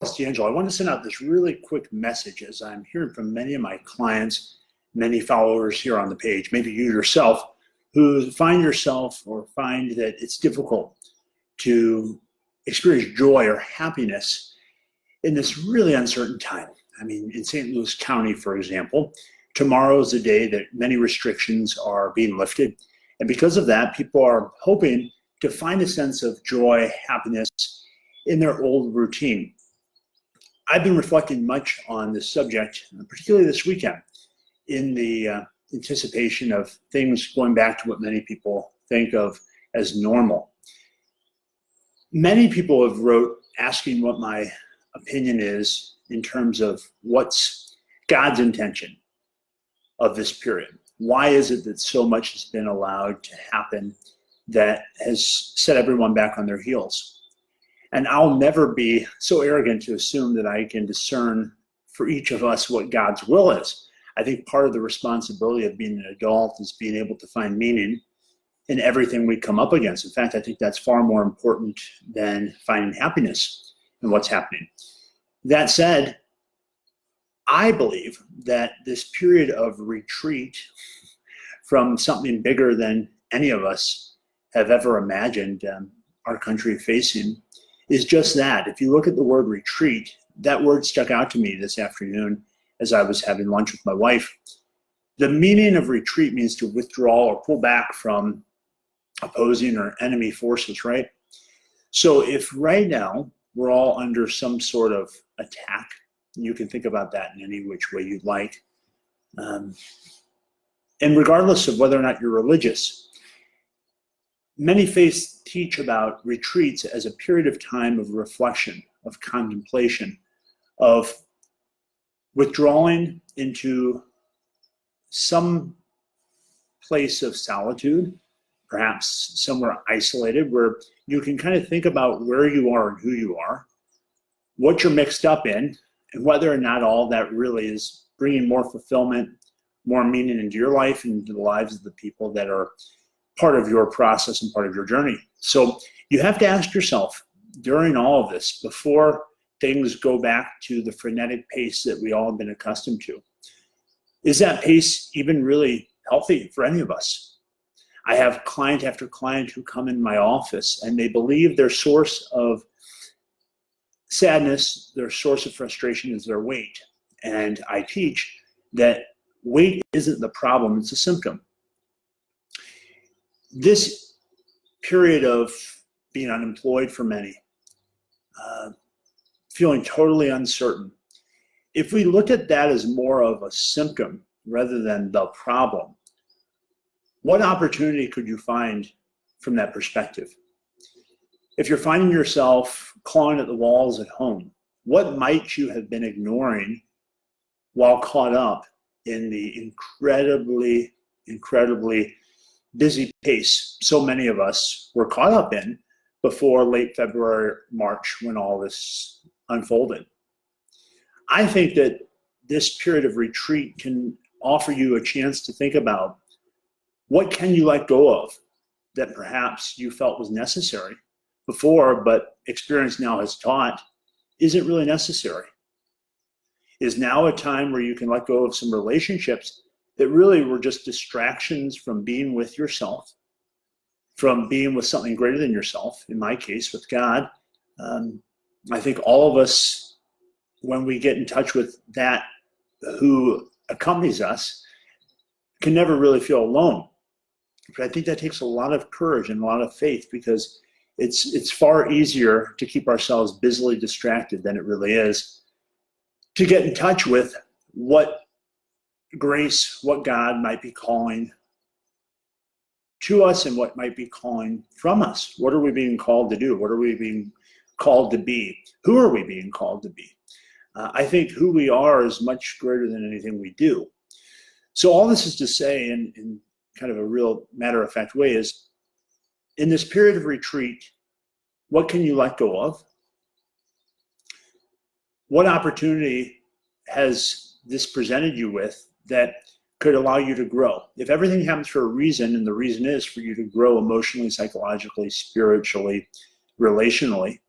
D'Angelo, I want to send out this really quick message as I'm hearing from many of my clients, many followers here on the page, maybe you yourself, who find yourself or find that it's difficult to experience joy or happiness in this really uncertain time. I mean, in St. Louis County, for example, tomorrow is the day that many restrictions are being lifted. And because of that, people are hoping to find a sense of joy, happiness in their old routine. I've been reflecting much on this subject, particularly this weekend, in the anticipation of things going back to what many people think of as normal. Many people have wrote asking what my opinion is in terms of what's God's intention of this period. Why is it that so much has been allowed to happen that has set everyone back on their heels? And I'll never be so arrogant to assume that I can discern for each of us what God's will is. I think part of the responsibility of being an adult is being able to find meaning in everything we come up against. In fact, I think that's far more important than finding happiness in what's happening. That said, I believe that this period of retreat from something bigger than any of us have ever imagined our country facing is just that. If you look at the word retreat, that word stuck out to me this afternoon as I was having lunch with my wife. The meaning of retreat means to withdraw or pull back from opposing or enemy forces, right? So if right now we're all under some sort of attack, you can think about that in any which way you'd like. And regardless of whether or not you're religious, many faiths teach about retreats as a period of time of reflection, of contemplation, of withdrawing into some place of solitude, perhaps somewhere isolated, where you can kind of think about where you are and who you are, what you're mixed up in, and whether or not all that really is bringing more fulfillment, more meaning into your life and into the lives of the people that are part of your process and part of your journey. So you have to ask yourself during all of this, before things go back to the frenetic pace that we all have been accustomed to, is that pace even really healthy for any of us? I have client after client who come in my office and they believe their source of sadness, their source of frustration is their weight. And I teach that weight isn't the problem, it's a symptom. This period of being unemployed for many, feeling totally uncertain, if we look at that as more of a symptom rather than the problem, what opportunity could you find from that perspective? If you're finding yourself clawing at the walls at home, what might you have been ignoring while caught up in the incredibly busy pace so many of us were caught up in before late February, March, when all this unfolded? I think that this period of retreat can offer you a chance to think about what can you let go of that perhaps you felt was necessary before, but experience now has taught isn't really necessary. Is now a time where you can let go of some relationships that really were just distractions from being with yourself, from being with something greater than yourself, in my case, with God. I think all of us, when we get in touch with that who accompanies us, can never really feel alone. But I think that takes a lot of courage and a lot of faith, because it's far easier to keep ourselves busily distracted than it really is to get in touch with what grace, what God might be calling to us and what might be calling from us. What are we being called to do? What are we being called to be? Who are we being called to be? I think who we are is much greater than anything we do. So all this is to say, in kind of a real matter-of-fact way, is in this period of retreat, what can you let go of? What opportunity has this presented you with that could allow you to grow? If everything happens for a reason, and the reason is for you to grow emotionally, psychologically, spiritually, relationally,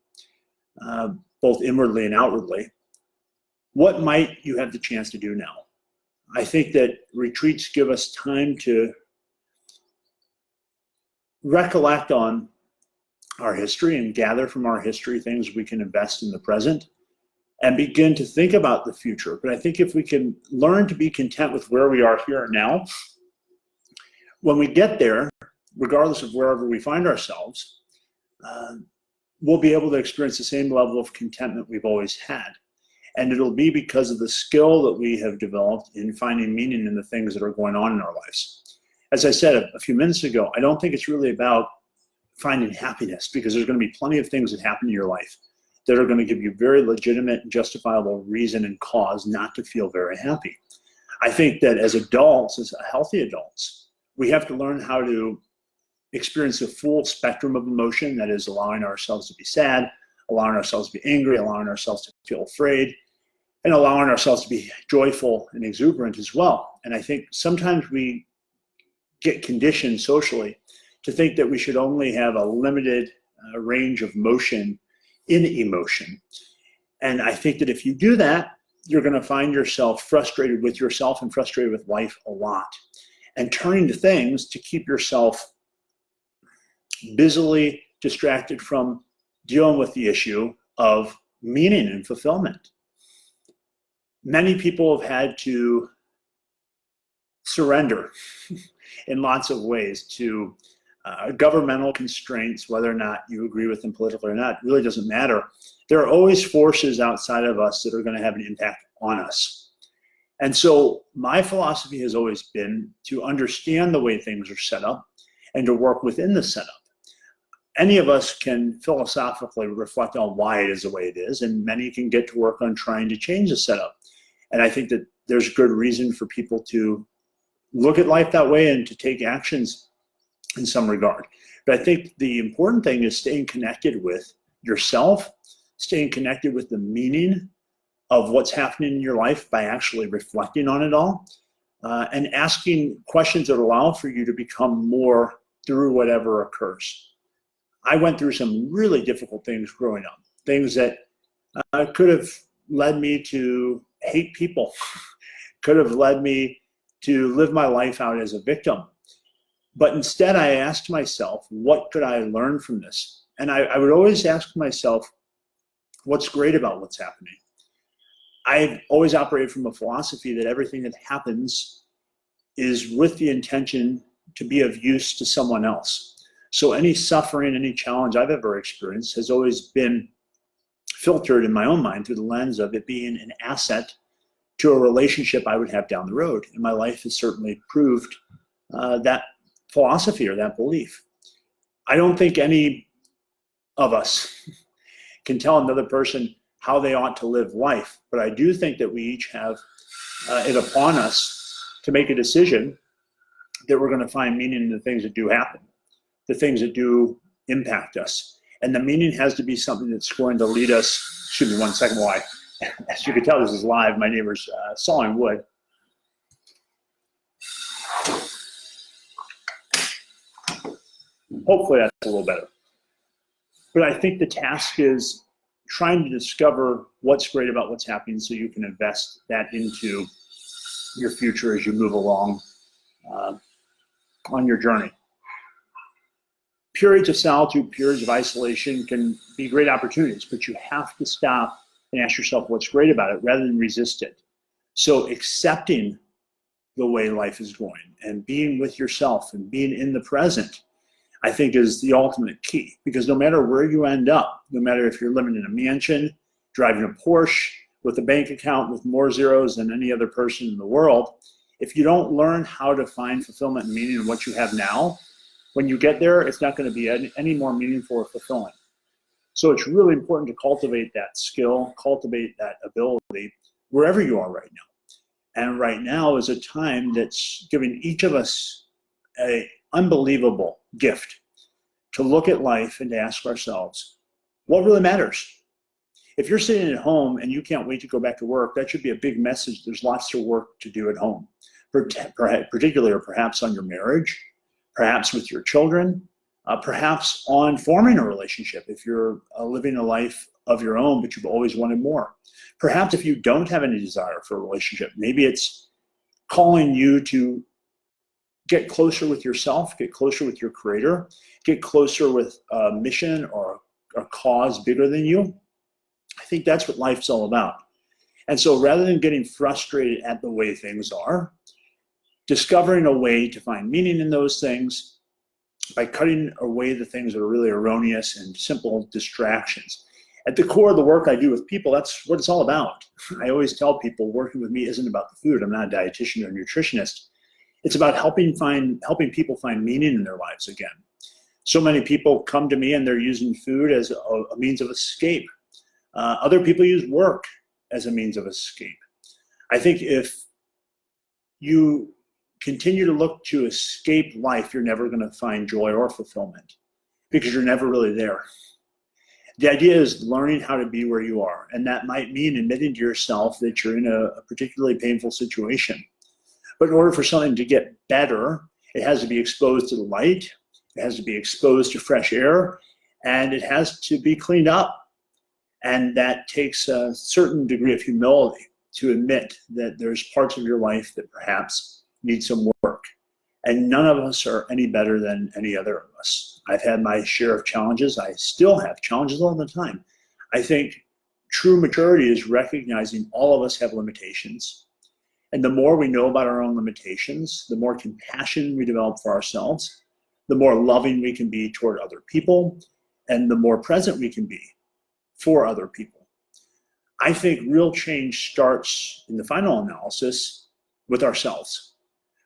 both inwardly and outwardly, what might you have the chance to do now? I think that retreats give us time to recollect on our history and gather from our history things we can invest in the present and begin to think about the future. But I think if we can learn to be content with where we are here and now, when we get there, regardless of wherever we find ourselves, we'll be able to experience the same level of contentment we've always had. And it'll be because of the skill that we have developed in finding meaning in the things that are going on in our lives. As I said a few minutes ago, I don't think it's really about finding happiness, because there's going to be plenty of things that happen in your life that are going to give you very legitimate and justifiable reason and cause not to feel very happy. I think that as adults, as healthy adults, we have to learn how to experience the full spectrum of emotion, that is allowing ourselves to be sad, allowing ourselves to be angry, allowing ourselves to feel afraid, and allowing ourselves to be joyful and exuberant as well. And I think sometimes we get conditioned socially to think that we should only have a limited range of motion in emotion. And I think that if you do that, you're going to find yourself frustrated with yourself and frustrated with life a lot, and turning to things to keep yourself busily distracted from dealing with the issue of meaning and fulfillment. Many people have had to surrender in lots of ways to governmental constraints. Whether or not you agree with them politically or not, really doesn't matter. There are always forces outside of us that are going to have an impact on us. And so my philosophy has always been to understand the way things are set up and to work within the setup. Any of us can philosophically reflect on why it is the way it is, and many can get to work on trying to change the setup. And I think that there's good reason for people to look at life that way and to take actions in some regard. But I think the important thing is staying connected with yourself, staying connected with the meaning of what's happening in your life by actually reflecting on it all, and asking questions that allow for you to become more through whatever occurs. I went through some really difficult things growing up, things that could have led me to hate people, could have led me to live my life out as a victim. But instead, I asked myself, what could I learn from this? And I would always ask myself, what's great about what's happening? I've always operated from a philosophy that everything that happens is with the intention to be of use to someone else. So any suffering, any challenge I've ever experienced has always been filtered in my own mind through the lens of it being an asset to a relationship I would have down the road. And my life has certainly proved that philosophy or that belief. I don't think any of us can tell another person how they ought to live life, but I do think that we each have it upon us to make a decision that we're going to find meaning in the things that do happen, the things that do impact us. And the meaning has to be something that's going to lead us. Excuse me one second while as you can tell, this is live. My neighbor's sawing wood. Hopefully that's a little better. But I think the task is trying to discover what's great about what's happening so you can invest that into your future as you move along on your journey. Periods of solitude, periods of isolation can be great opportunities, but you have to stop and ask yourself what's great about it rather than resist it. So accepting the way life is going and being with yourself and being in the present, I think, is the ultimate key. Because no matter where you end up, no matter if you're living in a mansion, driving a Porsche, with a bank account with more zeros than any other person in the world, if you don't learn how to find fulfillment and meaning in what you have now, when you get there, it's not going to be any more meaningful or fulfilling. So it's really important to cultivate that skill, cultivate that ability wherever you are right now. And right now is a time that's giving each of us an unbelievable gift to look at life and to ask ourselves, what really matters? If you're sitting at home and you can't wait to go back to work, that should be a big message. There's lots of work to do at home, particularly or perhaps on your marriage, perhaps with your children, perhaps on forming a relationship. If you're living a life of your own, but you've always wanted more. Perhaps if you don't have any desire for a relationship, maybe it's calling you to get closer with yourself, get closer with your creator, get closer with a mission or a cause bigger than you. I think that's what life's all about. And so rather than getting frustrated at the way things are, discovering a way to find meaning in those things by cutting away the things that are really erroneous and simple distractions. At the core of the work I do with people, that's what it's all about. I always tell people working with me isn't about the food. I'm not a dietitian or a nutritionist. It's about helping people find meaning in their lives again. So many people come to me and they're using food as a means of escape. Other people use work as a means of escape. I think if you continue to look to escape life, you're never going to find joy or fulfillment because you're never really there. The idea is learning how to be where you are, and that might mean admitting to yourself that you're in a particularly painful situation. But in order for something to get better, it has to be exposed to the light, it has to be exposed to fresh air, and it has to be cleaned up. And that takes a certain degree of humility to admit that there's parts of your life that perhaps need some work. And none of us are any better than any other of us. I've had my share of challenges. I still have challenges all the time. I think true maturity is recognizing all of us have limitations. And the more we know about our own limitations, the more compassion we develop for ourselves, the more loving we can be toward other people, and the more present we can be for other people. I think real change starts in the final analysis with ourselves.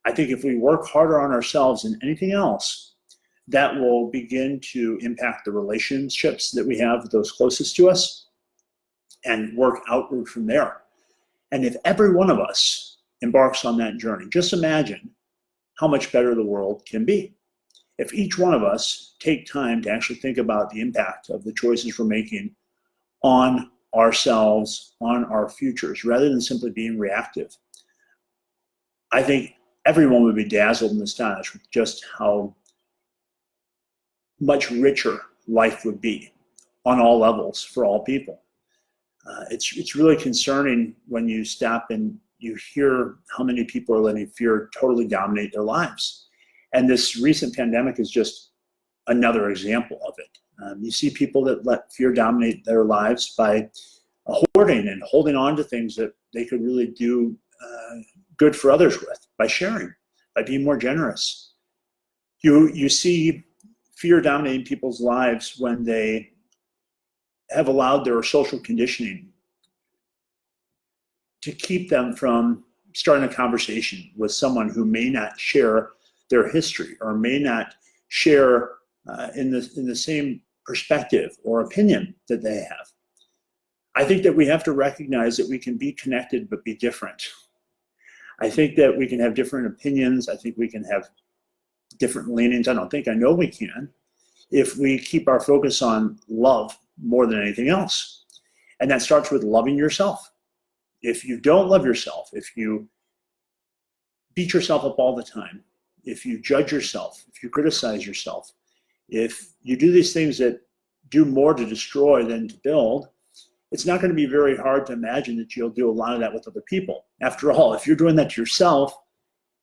I think if we work harder on ourselves than anything else, that will begin to impact the relationships that we have with those closest to us and work outward from there. And if every one of us embarks on that journey, just imagine how much better the world can be. If each one of us take time to actually think about the impact of the choices we're making on ourselves, on our futures, rather than simply being reactive, I think everyone would be dazzled and astonished with just how much richer life would be on all levels for all people. It's really concerning when you stop and you hear how many people are letting fear totally dominate their lives. And this recent pandemic is just another example of it. You see people that let fear dominate their lives by hoarding and holding on to things that they could really do good for others with, by sharing, by being more generous. You see fear dominating people's lives when they have allowed their social conditioning to keep them from starting a conversation with someone who may not share their history or may not share in the same perspective or opinion that they have. I think that we have to recognize that we can be connected but be different. I think that we can have different opinions. I think we can have different leanings. I know we can, if we keep our focus on love more than anything else. And that starts with loving yourself. If you don't love yourself, if you beat yourself up all the time, if you judge yourself, if you criticize yourself, if you do these things that do more to destroy than to build, it's not going to be very hard to imagine that you'll do a lot of that with other people. After all, if you're doing that to yourself,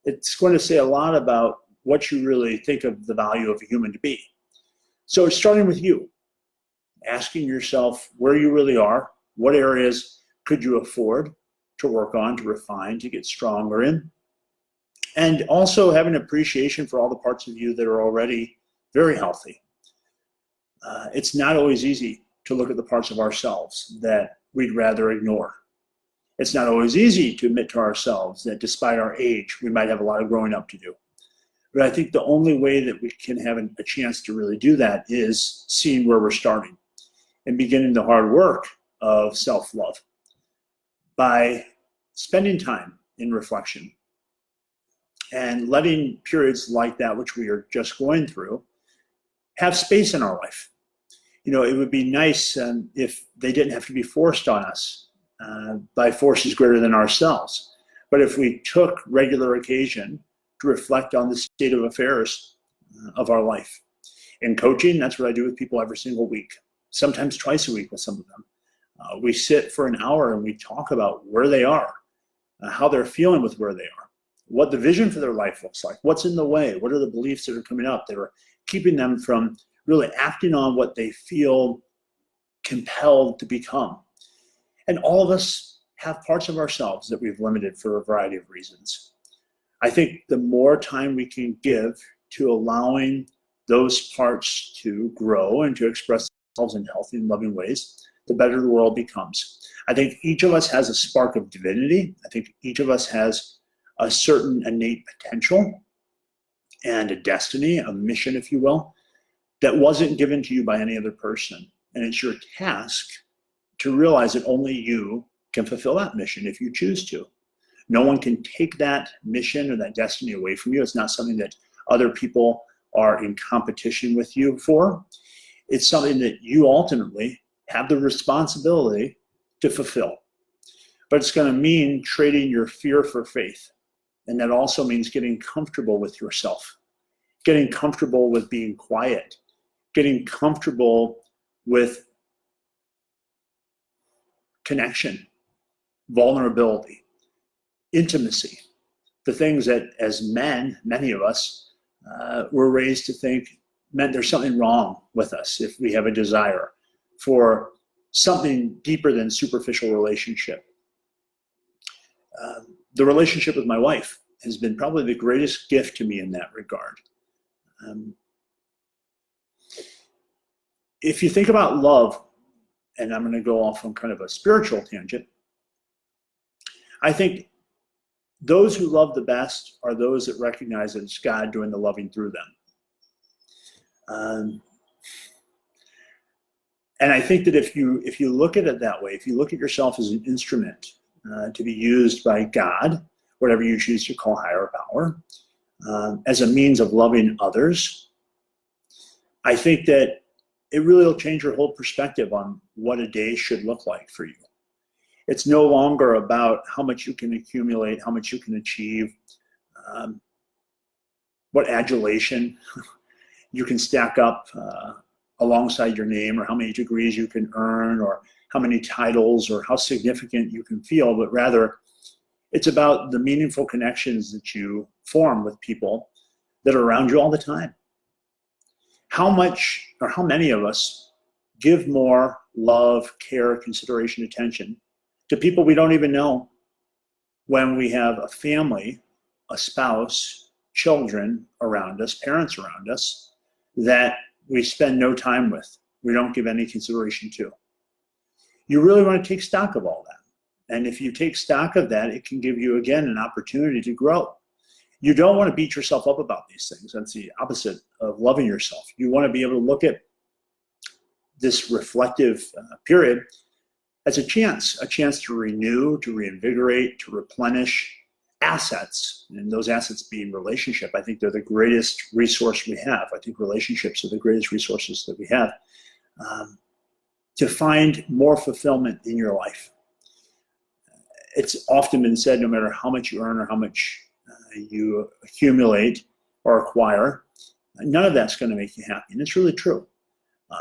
it's going to say a lot about what you really think of the value of a human to be. So it's starting with you, asking yourself where you really are, what areas could you afford to work on, to refine, to get stronger in, and also have an appreciation for all the parts of you that are already very healthy. It's not always easy to look at the parts of ourselves that we'd rather ignore. It's not always easy to admit to ourselves that despite our age, we might have a lot of growing up to do. But I think the only way that we can have a chance to really do that is seeing where we're starting and beginning the hard work of self-love by spending time in reflection and letting periods like that, which we are just going through, have space in our life. It would be nice if they didn't have to be forced on us by forces greater than ourselves. But if we took regular occasion to reflect on the state of affairs of our life. In coaching, that's what I do with people every single week. sometimes twice a week with some of them. We sit for an hour and we talk about where they are, how they're feeling with where they are, what the vision for their life looks like, what's in the way, what are the beliefs that are coming up that are keeping them from really acting on what they feel compelled to become. And all of us have parts of ourselves that we've limited for a variety of reasons. I think the more time we can give to allowing those parts to grow and to express themselves in healthy and loving ways, the better the world becomes. I think each of us has a spark of divinity. I think each of us has a certain innate potential and a destiny, a mission, if you will, that wasn't given to you by any other person. And it's your task to realize that only you can fulfill that mission if you choose to. No one can take that mission or that destiny away from you. It's not something that other people are in competition with you for. It's something that you ultimately have the responsibility to fulfill. But it's going to mean trading your fear for faith. And that also means getting comfortable with yourself, getting comfortable with being quiet, getting comfortable with connection, vulnerability, intimacy, the things that as men, many of us, were raised to think meant there's something wrong with us if we have a desire for something deeper than superficial relationship. The relationship with my wife has been probably the greatest gift to me in that regard. If you think about love, and I'm going to go off on kind of a spiritual tangent, I think those who love the best are those that recognize that it's God doing the loving through them. And I think that if you look at it that way, if you look at yourself as an instrument to be used by God, whatever you choose to call higher power, as a means of loving others, I think that it really will change your whole perspective on what a day should look like for you. It's no longer about how much you can accumulate, how much you can achieve, what adulation you can stack up alongside your name, or how many degrees you can earn, or how many titles, or how significant you can feel, but rather it's about the meaningful connections that you form with people that are around you all the time. How much or how many of us give more love, care, consideration, attention to people we don't even know when we have a family, a spouse, children around us, parents around us that we spend no time with, we don't give any consideration to? You really want to take stock of all that. And if you take stock of that, it can give you, again, an opportunity to grow. You don't want to beat yourself up about these things. That's the opposite of loving yourself. You want to be able to look at this reflective period as a chance to renew, to reinvigorate, to replenish assets. And those assets being relationship. I think they're the greatest resource we have. I think relationships are the greatest resources that we have, to find more fulfillment in your life. It's often been said, no matter how much you earn or how much you accumulate or acquire, none of that's going to make you happy. And it's really true.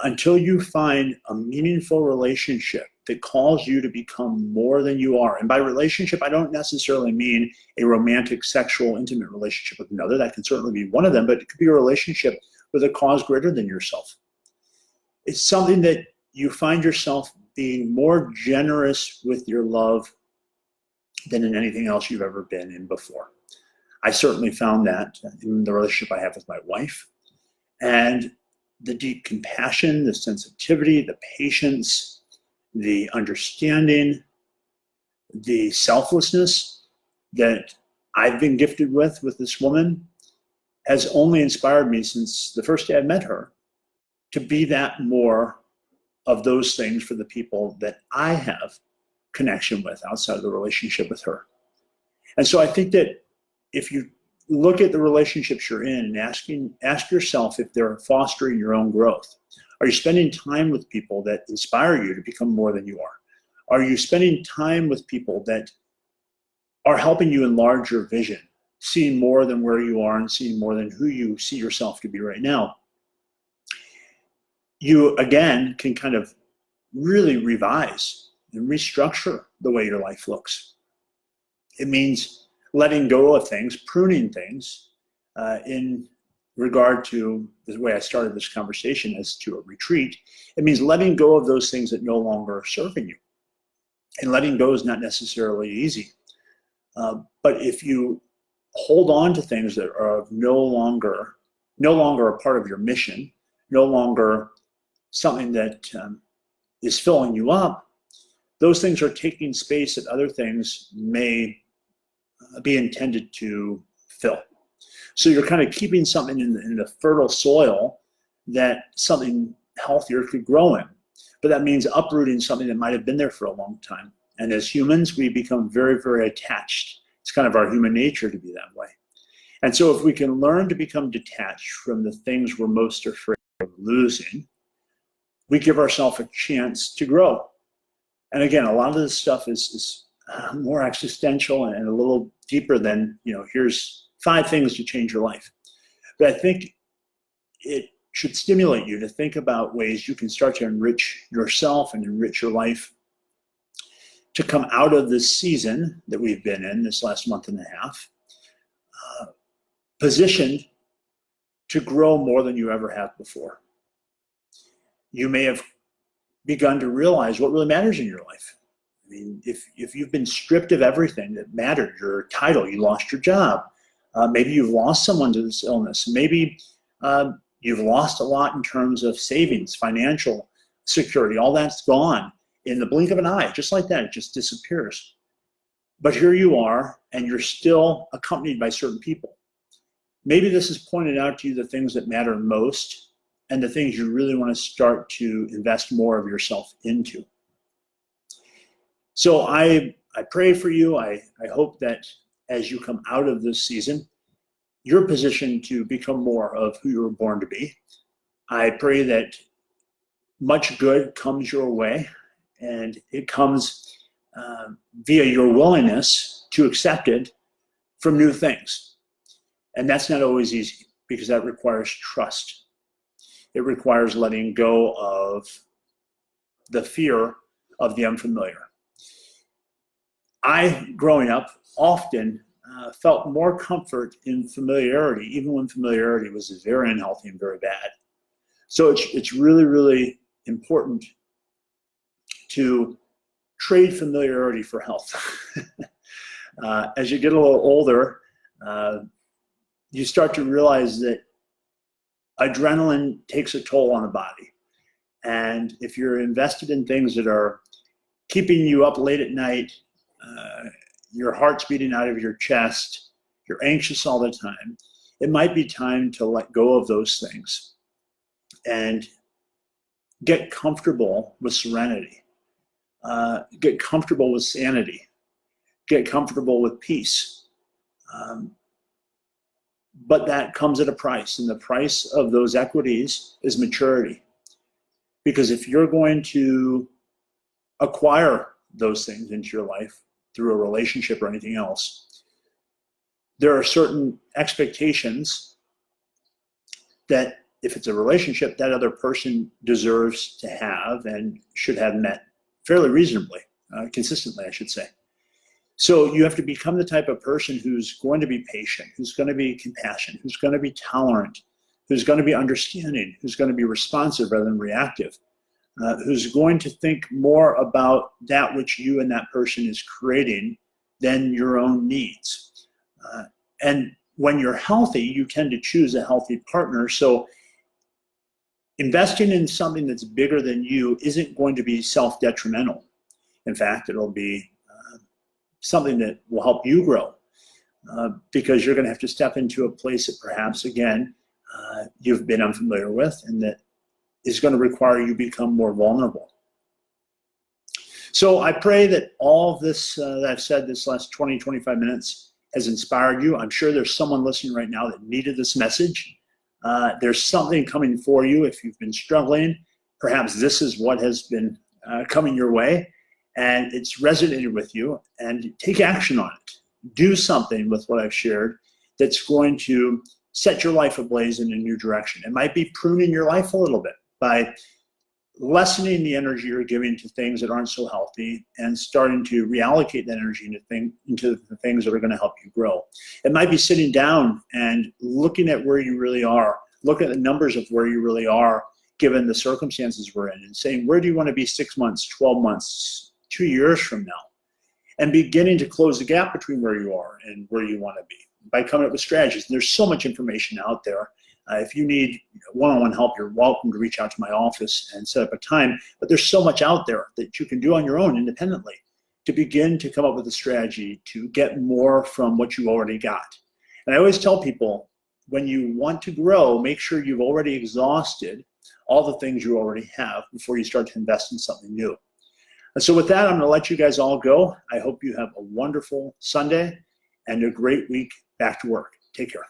Until you find a meaningful relationship that calls you to become more than you are. And by relationship, I don't necessarily mean a romantic, sexual, intimate relationship with another. That can certainly be one of them, but it could be a relationship with a cause greater than yourself. It's something that you find yourself being more generous with your love than in anything else you've ever been in before. I certainly found that in the relationship I have with my wife. And the deep compassion, the sensitivity, the patience, the understanding, the selflessness that I've been gifted with this woman has only inspired me since the first day I met her to be that more of those things for the people that I have connection with outside of the relationship with her. And so I think that if you look at the relationships you're in and ask yourself if they're fostering your own growth. Are you spending time with people that inspire you to become more than you are? Are you spending time with people that are helping you enlarge your vision, seeing more than where you are and seeing more than who you see yourself to be right now? you, again, can kind of really revise and restructure the way your life looks. It means letting go of things, pruning things, in regard to the way I started this conversation as to a retreat. It means letting go of those things that no longer are serving you. And letting go is not necessarily easy. But if you hold on to things that are no longer a part of your mission, no longer something that is filling you up, those things are taking space that other things may be intended to fill. So you're kind of keeping something in the fertile soil that something healthier could grow in. But that means uprooting something that might have been there for a long time. And as humans, we become very, very attached. It's kind of our human nature to be that way. And so if we can learn to become detached from the things we're most afraid of losing, we give ourselves a chance to grow. And again, a lot of this stuff is more existential and a little deeper than, here's 5 things to change your life. But I think it should stimulate you to think about ways you can start to enrich yourself and enrich your life to come out of this season that we've been in this last month and a half, positioned to grow more than you ever have before. You may have begun to realize what really matters in your life. I mean, if you've been stripped of everything that mattered, your title, you lost your job, maybe you've lost someone to this illness, maybe you've lost a lot in terms of savings, financial security, all that's gone in the blink of an eye, just like that, it just disappears. But here you are, and you're still accompanied by certain people. Maybe this has pointed out to you the things that matter most and the things you really want to start to invest more of yourself into. So I pray for you. I hope that as you come out of this season, you're positioned to become more of who you were born to be. I pray that much good comes your way, and it comes via your willingness to accept it from new things. And that's not always easy, because that requires trust. It requires letting go of the fear of the unfamiliar. I, growing up, often felt more comfort in familiarity, even when familiarity was very unhealthy and very bad. So it's really, really important to trade familiarity for health. As you get a little older, you start to realize that adrenaline takes a toll on the body. And if you're invested in things that are keeping you up late at night, your heart's beating out of your chest, you're anxious all the time, it might be time to let go of those things and get comfortable with serenity, get comfortable with sanity, get comfortable with peace. But that comes at a price, and the price of those equities is maturity. Because if you're going to acquire those things into your life through a relationship or anything else, there are certain expectations that if it's a relationship, that other person deserves to have and should have met fairly reasonably, consistently, I should say. So you have to become the type of person who's going to be patient, who's going to be compassionate, who's going to be tolerant, who's going to be understanding, who's going to be responsive rather than reactive, who's going to think more about that which you and that person is creating than your own needs. And when you're healthy, you tend to choose a healthy partner. So investing in something that's bigger than you isn't going to be self-detrimental. In fact, it'll be something that will help you grow, because you're going to have to step into a place that perhaps, again, you've been unfamiliar with, and that is going to require you become more vulnerable. So I pray that all of this that I've said this last 20, 25 minutes has inspired you. I'm sure there's someone listening right now that needed this message. There's something coming for you if you've been struggling. Perhaps this is what has been coming your way, and it's resonated with you, and take action on it. Do something with what I've shared that's going to set your life ablaze in a new direction. It might be pruning your life a little bit, by lessening the energy you're giving to things that aren't so healthy and starting to reallocate that energy into the things that are going to help you grow. It might be sitting down and looking at where you really are, looking at the numbers of where you really are given the circumstances we're in, and saying, where do you want to be 6 months, 12 months, 2 years from now? And beginning to close the gap between where you are and where you want to be by coming up with strategies. And there's so much information out there. If you need one-on-one help, you're welcome to reach out to my office and set up a time. But there's so much out there that you can do on your own independently to begin to come up with a strategy to get more from what you already got. And I always tell people, when you want to grow, make sure you've already exhausted all the things you already have before you start to invest in something new. And so with that, I'm going to let you guys all go. I hope you have a wonderful Sunday and a great week back to work. Take care.